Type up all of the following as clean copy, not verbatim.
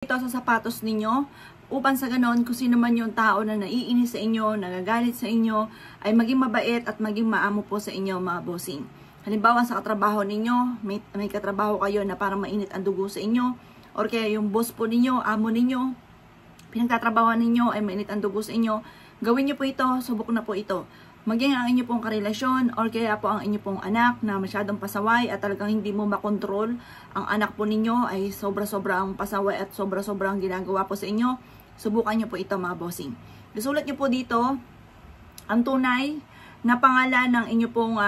Ito sa sapatos ninyo upang sa ganon kung sino man yung tao na naiinis sa inyo, nagagalit sa inyo, ay maging mabait at maging maamo po sa inyo mga bossing. Halimbawa sa katrabaho ninyo, may katrabaho kayo na parang mainit ang dugo sa inyo, or kaya yung boss po ninyo, amo ninyo, pinagtatrabaho ninyo ay mainit ang dugo sa inyo, gawin nyo po ito, subok na po ito. Maging ang inyo pong karelasyon or kaya po ang inyo pong anak na masyadong pasaway at talagang hindi mo makontrol, ang anak po ninyo ay sobra-sobra ang pasaway at sobra-sobra ang ginagawa po sa inyo, subukan nyo po ito mga bossing. Isulat nyo po dito ang tunay na pangalan ng inyo pong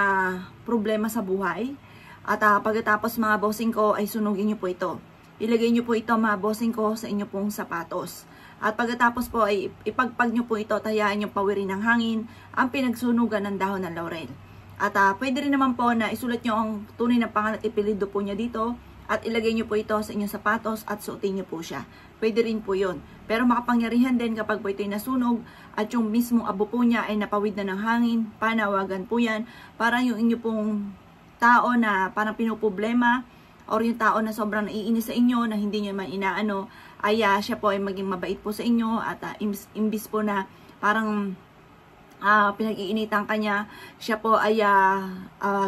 problema sa buhay at pagkatapos mga bossing ko ay sunugin nyo po ito. Ilagay nyo po ito mga bossing ko sa inyo pong sapatos. At pagkatapos po ay ipagpag nyo po ito, tayaan nyo pawirin ng hangin ang pinagsunugan ng dahon ng laurel. At pwede rin naman po na isulat nyo ang tunay na pangalan at ipilido po niya dito at ilagay nyo po ito sa inyong sapatos at suotin nyo po siya. Pwede rin po yun. Pero makapangyarihan din kapag po ito'y nasunog at yung mismong abo po niya ay napawid na ng hangin, panawagan po yan. Parang yung inyo pong tao na parang pinoproblema or yung tao na sobrang naiinis sa inyo na hindi nyo man inaano, ay siya po ay maging mabait po sa inyo at imbis po na parang pinag-iinitan kanya, siya po ay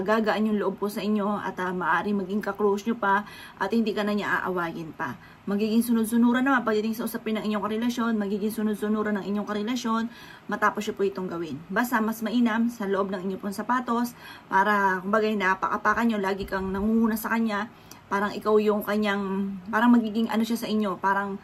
gagaan yung loob po sa inyo at maaari maging ka-close nyo pa at hindi ka na niya aawayin pa. Magiging sunod-sunuran naman pagdating sa usapin ng inyong karelasyon, magiging sunod-sunuran ng inyong karelasyon matapos siya po itong gawin. Basta mas mainam sa loob ng inyong pong sapatos para kumbaga napakapakan nyo, lagi kang nangunguna sa kanya, parang ikaw yung kanyang, parang magiging ano siya sa inyo, parang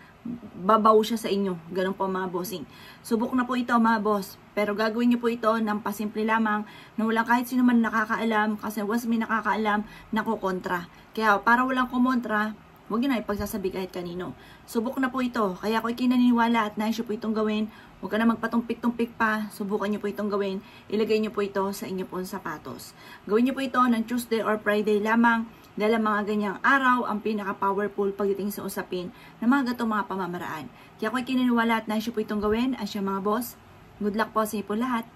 babaw siya sa inyo. Ganun po mga bossing. Subok na po ito mga boss. Pero gagawin niyo po ito ng pasimple lamang na walang kahit sino man nakakaalam kasi once may nakakaalam, nakukontra. Kaya para walang kumontra, huwag yun na ipagsasabi kahit kanino. Subok na po ito. Kaya ako ikinaniniwala at nais po itong gawin. Huwag ka na magpatumpik-tumpik pa. Subukan niyo po itong gawin. Ilagay niyo po ito sa inyo pong sapatos. Gawin niyo po ito ng Tuesday or Friday lamang. Dahil ang mga ganyang araw ang pinaka-powerful pagdating sa usapin ng mga gatong mga pamamaraan. Kaya ako ikinaniniwala at nais po itong gawin. At siya mga boss, good luck po sa inyo po lahat.